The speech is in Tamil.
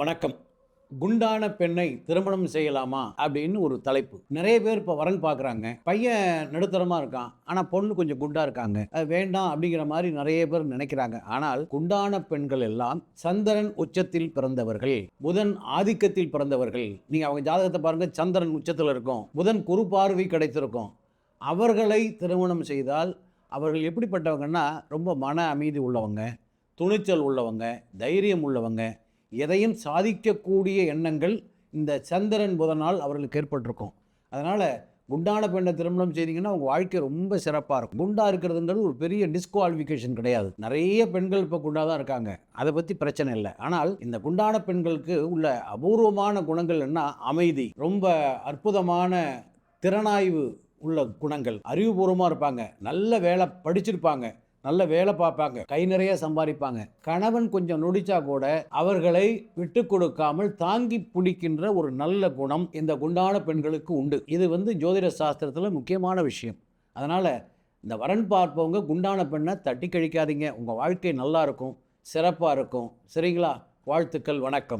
வணக்கம். குண்டான பெண்ணை திருமணம் செய்யலாமா? அப்படின்னு ஒரு தலைப்பு. நிறைய பேர் இப்போ வரன் பார்க்குறாங்க. பையன் நடுத்தரமா இருக்கான். ஆனா பொண்ணு கொஞ்சம் குண்டா இருக்காங்க. அது வேண்டாம் அப்படிங்கிற மாரி நிறைய பேர் நினைக்கிறாங்க. ஆனால் குண்டான பெண்கள் எல்லாம் சந்திரன் உச்சத்தில் பிறந்தவர்கள். புதன் ஆதிக்கத்தில் பிறந்தவர்கள். நீங்க அவங்க ஜாதகத்தை பாருங்க, சந்திரன் உச்சத்துல இருக்கும். புதன் குரு பார்வை கிடைத்திருக்கும். அவர்களை திருமணம் செய்தால் அவர்கள் எப்படிப்பட்டவங்கன்னா, ரொம்ப மன அமைதி உள்ளவங்க, துணிச்சல் உள்ளவங்க, தைரியம் உள்ளவங்க, எதையும் சாதிக்கக்கூடிய எண்ணங்கள் இந்த சந்திரன் புதனால் அவர்களுக்கு ஏற்பட்டிருக்கும். அதனால் குண்டான பெண்ணை திருமணம் செய்தீங்கன்னா உங்கள் வாழ்க்கை ரொம்ப சிறப்பாக இருக்கும். குண்டா இருக்கிறதுன்றது ஒரு பெரிய டிஸ்குவாலிஃபிகேஷன் கிடையாது. நிறைய பெண்கள் இப்போ குண்டாக தான் இருக்காங்க, அதை பற்றி பிரச்சனை இல்லை. ஆனால் இந்த குண்டான பெண்களுக்கு உள்ள அபூர்வமான குணங்கள் என்ன? அமைதி, ரொம்ப அற்புதமான திறனாய்வு உள்ள குணங்கள், அறிவுபூர்வமாக இருப்பாங்க, நல்ல வேலை படிச்சிருப்பாங்க, நல்ல வேலை பார்ப்பாங்க, கை நிறைய சம்பாதிப்பாங்க. கணவன் கொஞ்சம் நொடிச்சா கூட அவர்களை விட்டு கொடுக்காமல் தாங்கி பிடிக்கின்ற ஒரு நல்ல குணம் இந்த குண்டான பெண்களுக்கு உண்டு. இது ஜோதிட சாஸ்திரத்தில் முக்கியமான விஷயம். அதனால் இந்த வரன் பார்ப்பவங்க குண்டான பெண்ணை தட்டி கழிக்காதீங்க. உங்கள் வாழ்க்கை நல்லா இருக்கும், சிறப்பாக இருக்கும். சரிங்களா? வாழ்த்துக்கள். வணக்கம்.